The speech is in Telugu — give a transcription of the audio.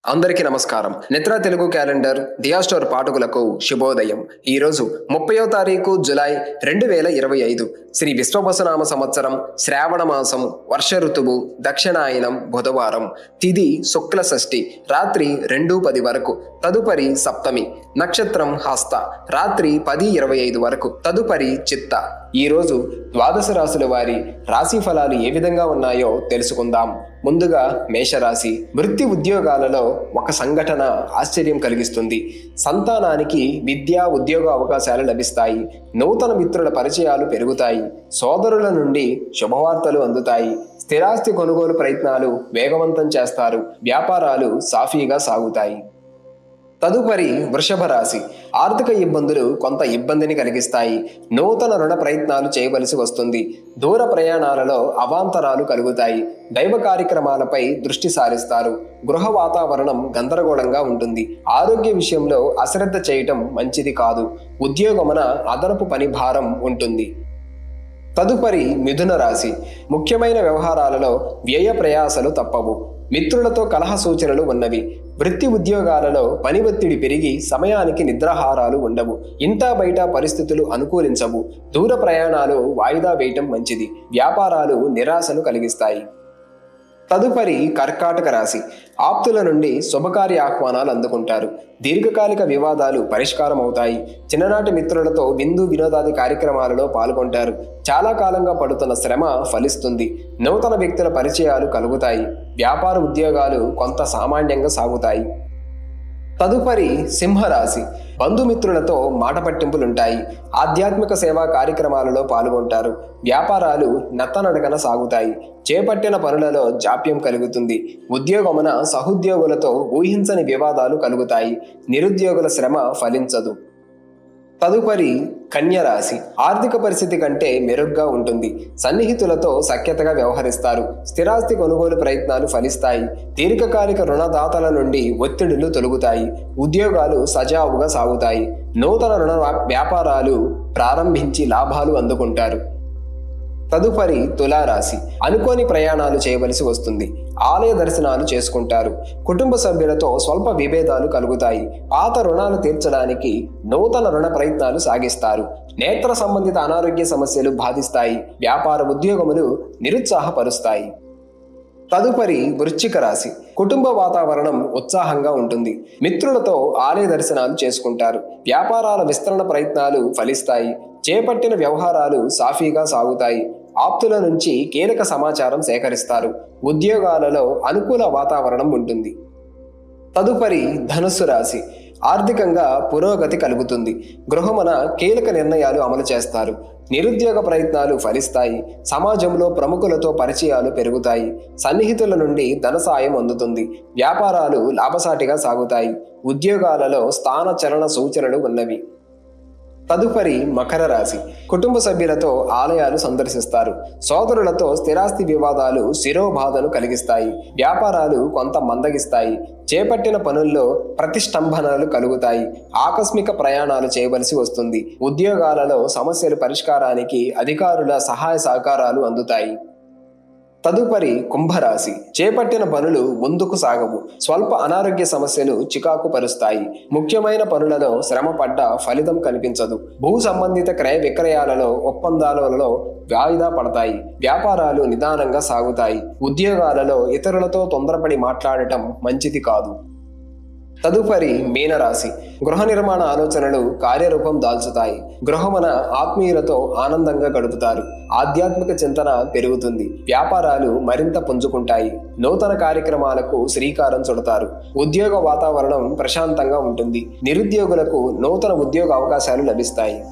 అందరికీ నమస్కారం. నిద్ర తెలుగు క్యాలెండర్ దియా స్టోర్ పాఠకులకు శుభోదయం. ఈ రోజు 30వ తారీఖు జులై 2025 శ్రీ విశ్వవసునామ సంవత్సరం శ్రావణ మాసం వర్ష ఋతువు దక్షిణాయనం బుధవారం. తిథి శుక్ల షష్ఠి రాత్రి 2:10 వరకు. తదుపరి సప్తమి. నక్షత్రం హస్త రాత్రి 10:25 వరకు. తదుపరి చిత్త. ఈ రోజు ద్వాదశ రాశుల వారి రాశి ఫలాలు ఏ విధంగా ఉన్నాయో తెలుసుకుందాం. ముందుగా మేషరాశి. వృత్తి ఉద్యోగాలలో ఒక సంఘటన ఆశ్చర్యం కలిగిస్తుంది. సంతానానికి విద్యా ఉద్యోగ అవకాశాలు లభిస్తాయి. నూతన మిత్రుల పరిచయాలు పెరుగుతాయి. సోదరుల నుండి శుభవార్తలు అందుతాయి. స్థిరాస్తి కొనుగోలు ప్రయత్నాలు వేగవంతం చేస్తారు. వ్యాపారాలు సాఫీగా సాగుతాయి. తదుపరి వృషభ రాశి. ఆర్థిక ఇబ్బందులు కొంత ఇబ్బందిని కలిగిస్తాయి. నూతన రుణ ప్రయత్నాలు చేయవలసి వస్తుంది. దూర ప్రయాణాలలో అవాంతరాలు కలుగుతాయి. దైవ కార్యక్రమాలపై దృష్టి సారిస్తారు. గృహ వాతావరణం గందరగోళంగా ఉంటుంది. ఆరోగ్య విషయంలో అశ్రద్ధ చేయటం మంచిది కాదు. ఉద్యోగమున అదనపు పని భారం ఉంటుంది. తదుపరి మిథున రాశి. ముఖ్యమైన వ్యవహారాలలో వ్యయ ప్రయాసలు తప్పవు. మిత్రులతో కలహ సూచనలు ఉన్నవి. వృత్తి ఉద్యోగాలలో పని ఒత్తిడి పెరిగి సమయానికి నిద్రాహారాలు ఉండవు. ఇంటా బయట పరిస్థితులు అనుకూలించవు. దూర ప్రయాణాలు వాయిదా వేయటం మంచిది. వ్యాపారాలు నిరాశను కలిగిస్తాయి. తదుపరి కర్కాటక రాశి. ఆప్తుల నుండి శుభకార్య ఆహ్వానాలు అందుకుంటారు. దీర్ఘకాలిక వివాదాలు పరిష్కారం అవుతాయి. చిన్ననాటి మిత్రులతో విందు వినోదాది కార్యక్రమాలలో పాల్గొంటారు. చాలా కాలంగా పడుతున్న శ్రమ ఫలిస్తుంది. నూతన వ్యక్తుల పరిచయాలు కలుగుతాయి. వ్యాపార ఉద్యోగాలు కొంత సామాన్యంగా సాగుతాయి. తదుపరి సింహరాశి. బంధుమిత్రులతో మాట పట్టింపులుంటాయి. ఆధ్యాత్మిక సేవా కార్యక్రమాలలో పాల్గొంటారు. వ్యాపారాలు నత్తనడకన సాగుతాయి. చేపట్టిన పనులలో జాప్యం కలుగుతుంది. ఉద్యోగమున సహోద్యోగులతో ఊహించని వివాదాలు కలుగుతాయి. నిరుద్యోగుల శ్రమ ఫలించదు. తదుపరి కన్యరాశి. ఆర్థిక పరిస్థితి కంటే మెరుగ్గా ఉంటుంది. సన్నిహితులతో సఖ్యతగా వ్యవహరిస్తారు. స్థిరాస్తి కొనుగోలు ప్రయత్నాలు ఫలిస్తాయి. దీర్ఘకాలిక రుణదాతల నుండి ఒత్తిడులు తొలగుతాయి. ఉద్యోగాలు సజావుగా సాగుతాయి. నూతన రుణ వ్యాపారాలు ప్రారంభించి లాభాలు అందుకుంటారు. తదుపరి తులారాశి. అనుకోని ప్రయాణాలు చేయవలసి వస్తుంది. ఆలయ దర్శనాలు చేసుకుంటారు. కుటుంబ సభ్యులతో స్వల్ప విభేదాలు కలుగుతాయి. పాత రుణాలు తీర్చడానికి నూతన రుణ ప్రయత్నాలు సాగిస్తారు. నేత్ర సంబంధిత అనారోగ్య సమస్యలు బాధిస్తాయి. వ్యాపార ఉద్యోగములు నిరుత్సాహపరుస్తాయి. తదుపరి వృశ్చిక రాశి. కుటుంబ వాతావరణం ఉత్సాహంగా ఉంటుంది. మిత్రులతో ఆలయ దర్శనాలు చేసుకుంటారు. వ్యాపారాల విస్తరణ ప్రయత్నాలు ఫలిస్తాయి. చేపట్టిన వ్యవహారాలు సాఫీగా సాగుతాయి. ఆప్తుల నుంచి కీలక సమాచారం సేకరిస్తారు. ఉద్యోగాలలో అనుకూల వాతావరణం ఉంటుంది. తదుపరి ధనుస్సు రాశి. ఆర్థికంగా పురోగతి కలుగుతుంది. గృహమున కీలక నిర్ణయాలు అమలు చేస్తారు. నిరుద్యోగ ప్రయత్నాలు ఫలిస్తాయి. సమాజంలో ప్రముఖులతో పరిచయాలు పెరుగుతాయి. సన్నిహితుల నుండి ధన సాయం అందుతుంది. వ్యాపారాలు లాభసాటిగా సాగుతాయి. ఉద్యోగాలలో స్థాన చలన సూచనలు ఉన్నవి. తదుపరి మకర రాశి. కుటుంబ సభ్యులతో ఆలయాలు సందర్శిస్తారు. సోదరులతో స్థిరాస్తి వివాదాలు శిరోబాధను కలిగిస్తాయి. వ్యాపారాలు కొంత మందగిస్తాయి. చేపట్టిన పనుల్లో ప్రతిష్టంభనలు కలుగుతాయి. ఆకస్మిక ప్రయాణాలు చేయవలసి వస్తుంది. ఉద్యోగాలలో సమస్యల పరిష్కారానికి అధికారుల సహాయ సహకారాలు అందుతాయి. తదుపరి కుంభరాశి. చేపట్టిన పనులు ముందుకు సాగవు. స్వల్ప అనారోగ్య సమస్యలు చికాకు పరుస్తాయి. ముఖ్యమైన పనులలో శ్రమ పడ్డ ఫలితం కనిపించదు. భూ సంబంధిత క్రయ విక్రయాలలో ఒప్పందాలలో వాయిదా పడతాయి. వ్యాపారాలు నిదానంగా సాగుతాయి. ఉద్యోగాలలో ఇతరులతో తొందరపడి మాట్లాడటం మంచిది కాదు. తదుపరి మీనరాశి. గృహ నిర్మాణ ఆలోచనలు కార్యరూపం దాల్చుతాయి. గృహమున ఆత్మీయులతో ఆనందంగా గడుపుతారు. ఆధ్యాత్మిక చింతన పెరుగుతుంది. వ్యాపారాలు మరింత పుంజుకుంటాయి. నూతన కార్యక్రమాలకు శ్రీకారం చుడతారు. ఉద్యోగ వాతావరణం ప్రశాంతంగా ఉంటుంది. నిరుద్యోగులకు నూతన ఉద్యోగ అవకాశాలు లభిస్తాయి.